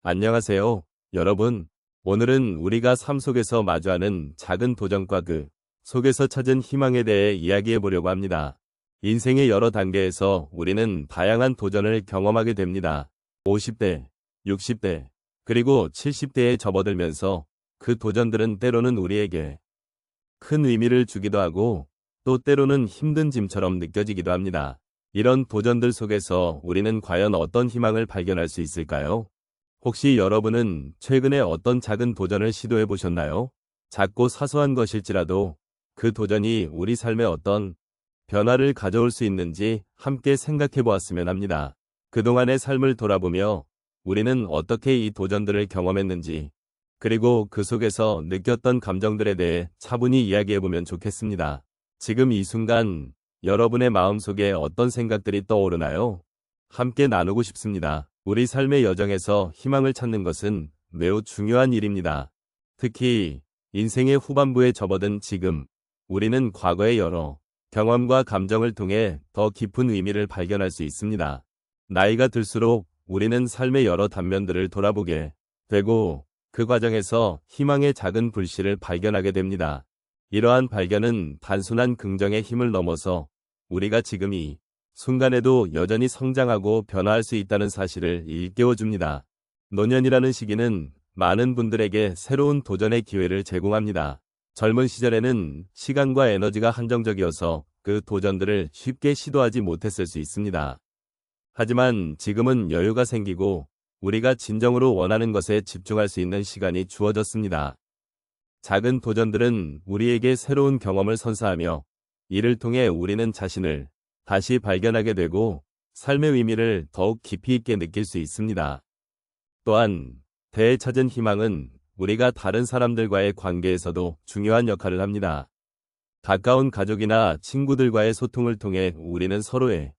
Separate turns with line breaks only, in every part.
안녕하세요, 여러분. 오늘은 우리가 삶 속에서 마주하는 작은 도전과 그 속에서 찾은 희망에 대해 이야기해 보려고 합니다. 인생의 여러 단계에서 우리는 다양한 도전을 경험하게 됩니다. 50대, 60대, 그리고 70대에 접어들면서 그 도전들은 때로는 우리에게 큰 의미를 주기도 하고 또 때로는 힘든 짐처럼 느껴지기도 합니다. 이런 도전들 속에서 우리는 과연 어떤 희망을 발견할 수 있을까요? 혹시 여러분은 최근에 어떤 작은 도전을 시도해 보셨나요? 작고 사소한 것일지라도 그 도전이 우리 삶에 어떤 변화를 가져올 수 있는지 함께 생각해 보았으면 합니다. 그동안의 삶을 돌아보며 우리는 어떻게 이 도전들을 경험했는지, 그리고 그 속에서 느꼈던 감정들에 대해 차분히 이야기해 보면 좋겠습니다. 지금 이 순간 여러분의 마음속에 어떤 생각들이 떠오르나요? 함께 나누고 싶습니다. 우리 삶의 여정에서 희망을 찾는 것은 매우 중요한 일입니다. 특히 인생의 후반부에 접어든 지금, 우리는 과거의 여러 경험과 감정을 통해 더 깊은 의미를 발견할 수 있습니다. 나이가 들수록 우리는 삶의 여러 단면들을 돌아보게 되고 그 과정에서 희망의 작은 불씨를 발견하게 됩니다. 이러한 발견은 단순한 긍정의 힘을 넘어서 우리가 지금 이 순간에도 여전히 성장하고 변화할 수 있다는 사실을 일깨워줍니다. 노년이라는 시기는 많은 분들에게 새로운 도전의 기회를 제공합니다. 젊은 시절에는 시간과 에너지가 한정적이어서 그 도전들을 쉽게 시도하지 못했을 수 있습니다. 하지만 지금은 여유가 생기고 우리가 진정으로 원하는 것에 집중할 수 있는 시간이 주어졌습니다. 작은 도전들은 우리에게 새로운 경험을 선사하며 이를 통해 우리는 자신을 다시 발견하게 되고 삶의 의미를 더욱 깊이 있게 느낄 수 있습니다. 또한 대에 찾은 희망은 우리가 다른 사람들과의 관계에서도 중요한 역할을 합니다. 가까운 가족이나 친구들과의 소통을 통해 우리는 서로의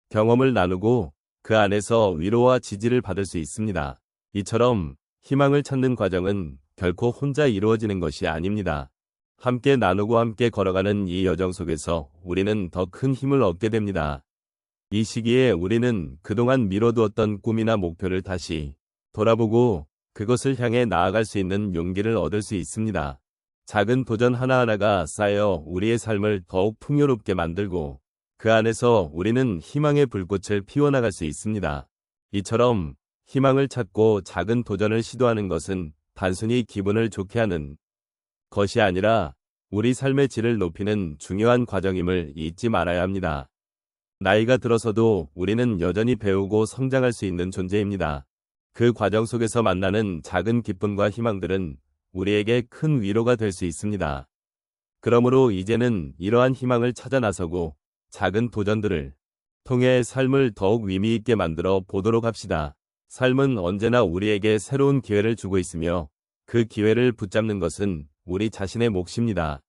경험을 나누고 그 안에서 위로와 지지를 받을 수 있습니다. 이처럼 희망을 찾는 과정은 결코 혼자 이루어지는 것이 아닙니다. 함께 나누고 함께 걸어가는 이 여정 속에서 우리는 더 큰 힘을 얻게 됩니다. 이 시기에 우리는 그동안 미뤄두었던 꿈이나 목표를 다시 돌아보고 그것을 향해 나아갈 수 있는 용기를 얻을 수 있습니다. 작은 도전 하나하나가 쌓여 우리의 삶을 더욱 풍요롭게 만들고 그 안에서 우리는 희망의 불꽃을 피워나갈 수 있습니다. 이처럼 희망을 찾고 작은 도전을 시도하는 것은 단순히 기분을 좋게 하는 것이 아니라 우리 삶의 질을 높이는 중요한 과정임을 잊지 말아야 합니다. 나이가 들어서도 우리는 여전히 배우고 성장할 수 있는 존재입니다. 그 과정 속에서 만나는 작은 기쁨과 희망들은 우리에게 큰 위로가 될 수 있습니다. 그러므로 이제는 이러한 희망을 찾아 나서고 작은 도전들을 통해 삶을 더욱 의미 있게 만들어 보도록 합시다. 삶은 언제나 우리에게 새로운 기회를 주고 있으며 그 기회를 붙잡는 것은 우리 자신의 몫입니다.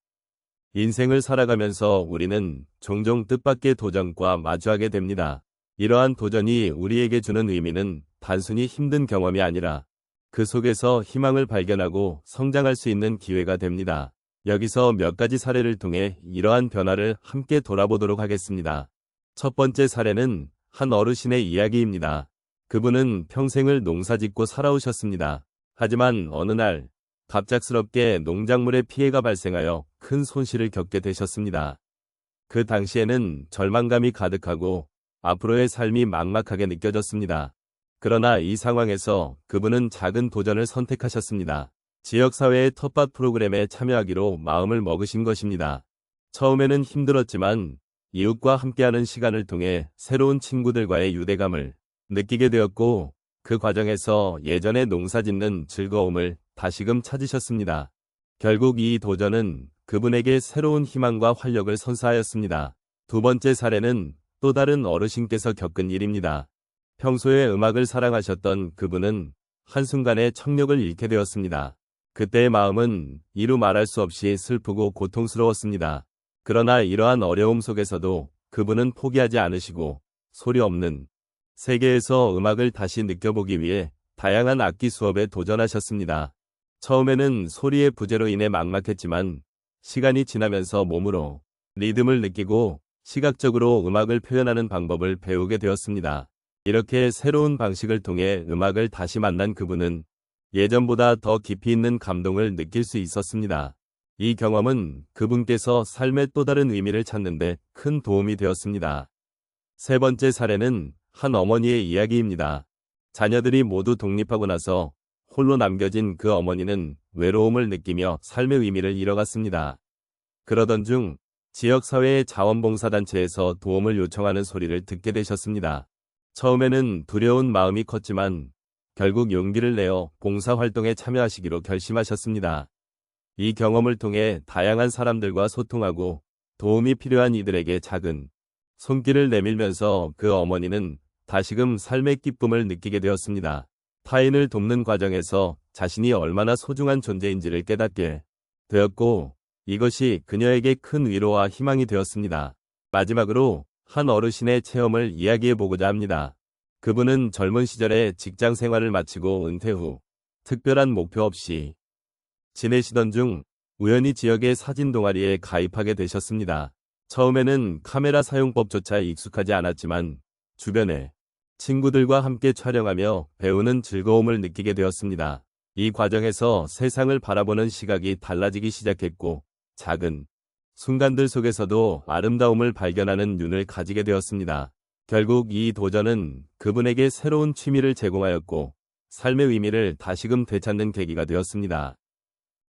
인생을 살아가면서 우리는 종종 뜻밖의 도전과 마주하게 됩니다. 이러한 도전이 우리에게 주는 의미는 단순히 힘든 경험이 아니라 그 속에서 희망을 발견하고 성장할 수 있는 기회가 됩니다. 여기서 몇 가지 사례를 통해 이러한 변화를 함께 돌아보도록 하겠습니다. 첫 번째 사례는 한 어르신의 이야기입니다. 그분은 평생을 농사짓고 살아오셨습니다. 하지만 어느 날 갑작스럽게 농작물에 피해가 발생하여 큰 손실을 겪게 되셨습니다. 그 당시에는 절망감이 가득하고 앞으로의 삶이 막막하게 느껴졌습니다. 그러나 이 상황에서 그분은 작은 도전을 선택하셨습니다. 지역사회의 텃밭 프로그램에 참여하기로 마음을 먹으신 것입니다. 처음에는 힘들었지만 이웃과 함께하는 시간을 통해 새로운 친구들과의 유대감을 느끼게 되었고 그 과정에서 예전의 농사짓는 즐거움을 다시금 찾으셨습니다. 결국 이 도전은 그분에게 새로운 희망과 활력을 선사하였습니다. 두 번째 사례는 또 다른 어르신께서 겪은 일입니다. 평소에 음악을 사랑하셨던 그분은 한순간에 청력을 잃게 되었습니다. 그때의 마음은 이루 말할 수 없이 슬프고 고통스러웠습니다. 그러나 이러한 어려움 속에서도 그분은 포기하지 않으시고 소리 없는 세계에서 음악을 다시 느껴보기 위해 다양한 악기 수업에 도전하셨습니다. 처음에는 소리의 부재로 인해 막막했지만 시간이 지나면서 몸으로 리듬을 느끼고 시각적으로 음악을 표현하는 방법을 배우게 되었습니다. 이렇게 새로운 방식을 통해 음악을 다시 만난 그분은 예전보다 더 깊이 있는 감동을 느낄 수 있었습니다. 이 경험은 그분께서 삶의 또 다른 의미를 찾는 데 큰 도움이 되었습니다. 세 번째 사례는 한 어머니의 이야기입니다. 자녀들이 모두 독립하고 나서 홀로 남겨진 그 어머니는 외로움을 느끼며 삶의 의미를 잃어갔습니다. 그러던 중 지역사회의 자원봉사단체에서 도움을 요청하는 소리를 듣게 되셨습니다. 처음에는 두려운 마음이 컸지만 결국 용기를 내어 봉사활동에 참여하시기로 결심하셨습니다. 이 경험을 통해 다양한 사람들과 소통하고 도움이 필요한 이들에게 작은 손길을 내밀면서 그 어머니는 다시금 삶의 기쁨을 느끼게 되었습니다. 타인을 돕는 과정에서 자신이 얼마나 소중한 존재인지를 깨닫게 되었고 이것이 그녀에게 큰 위로와 희망이 되었습니다. 마지막으로 한 어르신의 체험을 이야기해 보고자 합니다. 그분은 젊은 시절에 직장 생활을 마치고 은퇴 후 특별한 목표 없이 지내시던 중 우연히 지역의 사진 동아리에 가입하게 되셨습니다. 처음에는 카메라 사용법조차 익숙하지 않았지만 주변에 친구들과 함께 촬영하며 배우는 즐거움을 느끼게 되었습니다. 이 과정에서 세상을 바라보는 시각이 달라지기 시작했고 작은 순간들 속에서도 아름다움을 발견하는 눈을 가지게 되었습니다. 결국 이 도전은 그분에게 새로운 취미를 제공하였고 삶의 의미를 다시금 되찾는 계기가 되었습니다.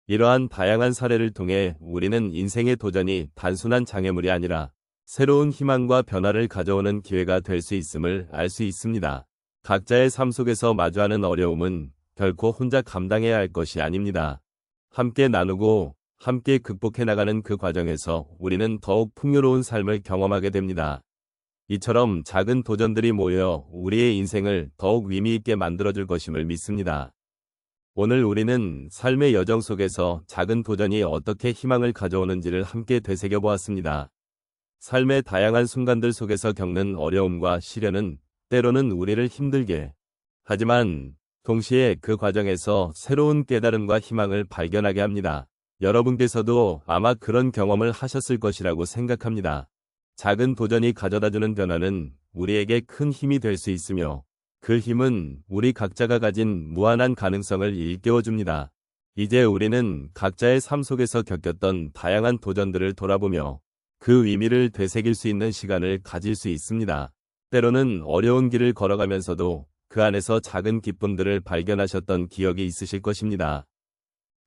이러한 다양한 사례를 통해 우리는 인생의 도전이 단순한 장애물이 아니라 새로운 희망과 변화를 가져오는 기회가 될 수 있음을 알 수 있습니다. 각자의 삶 속에서 마주하는 어려움은 결코 혼자 감당해야 할 것이 아닙니다. 함께 나누고 함께 극복해 나가는 그 과정에서 우리는 더욱 풍요로운 삶을 경험하게 됩니다. 이처럼 작은 도전들이 모여 우리의 인생을 더욱 의미 있게 만들어줄 것임을 믿습니다. 오늘 우리는 삶의 여정 속에서 작은 도전이 어떻게 희망을 가져오는지를 함께 되새겨 보았습니다. 삶의 다양한 순간들 속에서 겪는 어려움과 시련은 때로는 우리를 힘들게 하지만 동시에 그 과정에서 새로운 깨달음과 희망을 발견하게 합니다. 여러분께서도 아마 그런 경험을 하셨을 것이라고 생각합니다. 작은 도전이 가져다주는 변화는 우리에게 큰 힘이 될 수 있으며 그 힘은 우리 각자가 가진 무한한 가능성을 일깨워줍니다. 이제 우리는 각자의 삶 속에서 겪었던 다양한 도전들을 돌아보며 그 의미를 되새길 수 있는 시간을 가질 수 있습니다. 때로는 어려운 길을 걸어가면서도 그 안에서 작은 기쁨들을 발견하셨던 기억이 있으실 것입니다.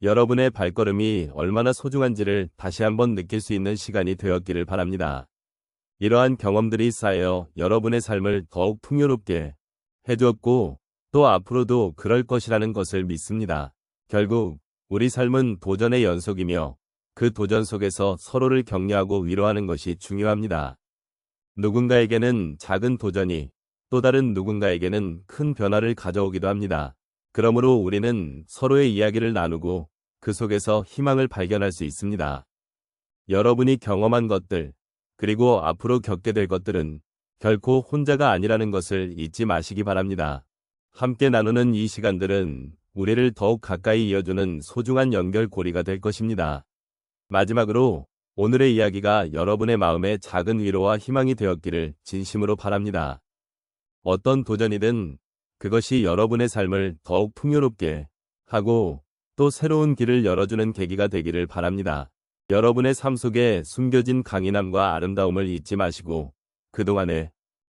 여러분의 발걸음이 얼마나 소중한지를 다시 한번 느낄 수 있는 시간이 되었기를 바랍니다. 이러한 경험들이 쌓여 여러분의 삶을 더욱 풍요롭게 해주었고 또 앞으로도 그럴 것이라는 것을 믿습니다. 결국 우리 삶은 도전의 연속이며 그 도전 속에서 서로를 격려하고 위로하는 것이 중요합니다. 누군가에게는 작은 도전이 또 다른 누군가에게는 큰 변화를 가져오기도 합니다. 그러므로 우리는 서로의 이야기를 나누고 그 속에서 희망을 발견할 수 있습니다. 여러분이 경험한 것들, 그리고 앞으로 겪게 될 것들은 결코 혼자가 아니라는 것을 잊지 마시기 바랍니다. 함께 나누는 이 시간들은 우리를 더욱 가까이 이어주는 소중한 연결고리가 될 것입니다. 마지막으로 오늘의 이야기가 여러분의 마음에 작은 위로와 희망이 되었기를 진심으로 바랍니다. 어떤 도전이든 그것이 여러분의 삶을 더욱 풍요롭게 하고 또 새로운 길을 열어주는 계기가 되기를 바랍니다. 여러분의 삶 속에 숨겨진 강인함과 아름다움을 잊지 마시고 그동안의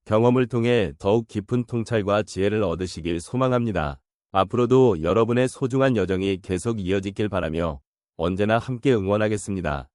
경험을 통해 더욱 깊은 통찰과 지혜를 얻으시길 소망합니다. 앞으로도 여러분의 소중한 여정이 계속 이어지길 바라며 언제나 함께 응원하겠습니다.